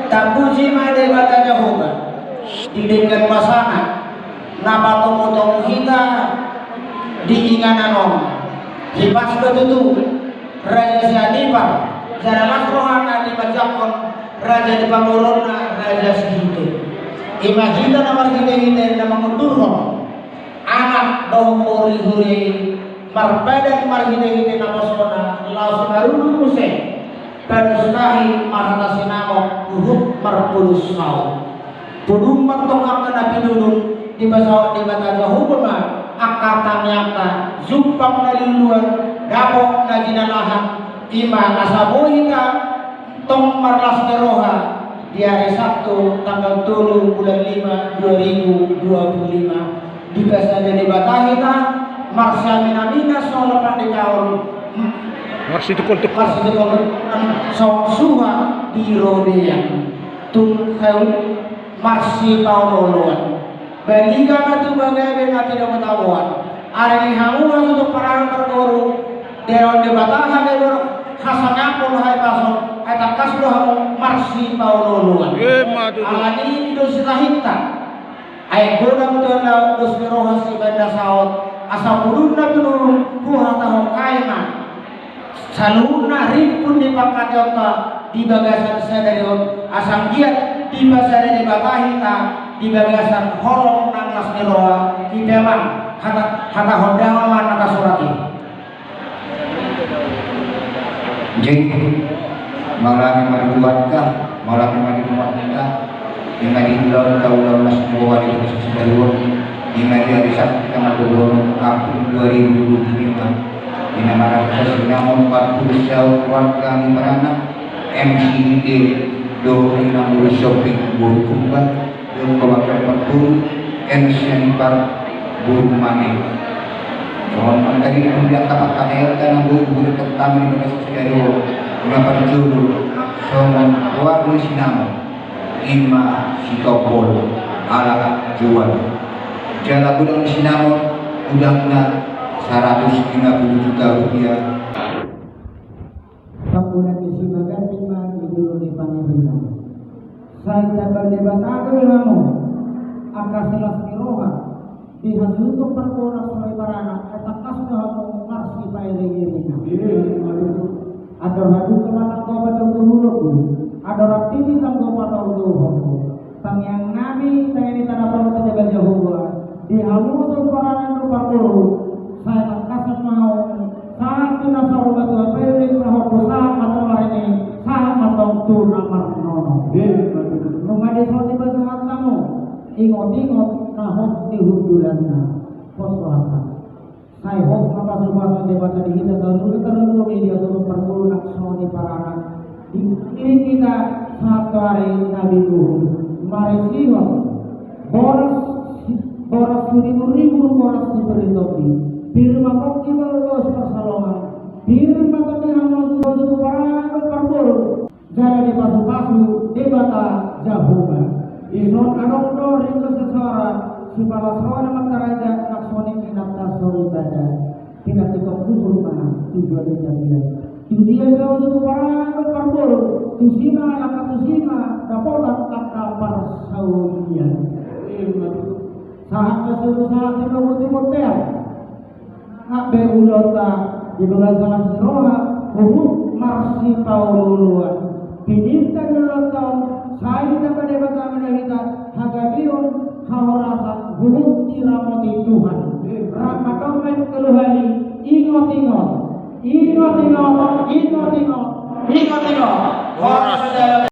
tabuji made bata Jehovah didengkan pasana napa tomotong hingga diinganan om hipas betutu raja siadipar jana rohana dibajakon raja di pangurona raja sihite imagina namar hite na mangudurho anak doh huri marpadan mar hite na posona langsung arulu muse perustahi marhata sinamo uhuk marpulus mau pudung matong akan nabi dudung di basawat di bata Jehovah akata nyata zumpang naliluan dapok najinalahan ima asabohita tong marlas neroha di hari Sabtu tanggal 7 bulan 5 2025 di basada di batahita marsya minamina solapak di kaon Marsi tukul so suha di rodean tung marsi pauloluan baliga matu bagai na tidak matabuan ada ni hamu untuk parang terkoru deron de bataha de hasana pun hai paso eta kaslo hamu marsi pauloluan alani itu sitahita ai godam tona dos rohasi benda saot asa purunna pinurun kuha tahu kaima saluna ripun di pakatota di bagasan sadarion asam giat di basada di batahita di bagasan holong nanglas neroa di memang kata hondangan nata surati jadi malami mariduatkah malami mariduatkah dengan diulang tahun semua di Sedaluan dengan hari Sabtu tanggal 20 April 2025 di nama Raksasa Namun 40 tahun warga Limarana MCD do enam shopping buru kumbat do kebakar 40 Ensianipar buru mane soal tadi kemudian tapak KL dan buru pertama di Indonesia Sedaluan mengapa judul soal warga Sinamo Ima Sitopol ala jual jala gudang Sinamo udangnya 150 juta rupiah panggungan isi bagan lima dulu di Pangeran saya tak berdebat ada kamu akan selas kiroha dihasil untuk perkara soleh parana eta kasna hamu marsi paelengirina ada hadu kemana kau betul dulu ada raktini tanggo patau dulu tang yang nabi tayani tanah perlu jaga Jehovah dihamu untuk parana perkara saya tak kasat mau satu nasar batu apelin rahok besar atau ini sama atau tu namar nono mengadi soti basuhan kamu ingot nahok dihudulanna poswata saya hok apa sebab debatan di kita terlalu media untuk perlu nak soni parana ini kita satu hari nabi dulu mari siwa boras ribu boras diberi topi firma koki balos persalongan firma tadi hamus itu parang perburu jadi di pasu-pasu di bata Jehovah ison adokdo rindu seseorang si palasona makaraja naksoni kinapta sori tada tidak tikok kusur mana tujuan dijadian dia kau itu parang perburu tusima laka tusima dapotan kata parsaulian saat kesuruh saat timur-timur Abe ulota di belasan roha huruf marsi paululuan pinita ulota saya dapat debat kita hagabion hawarasan huruf diramoti Tuhan ramadomen keluhali ingot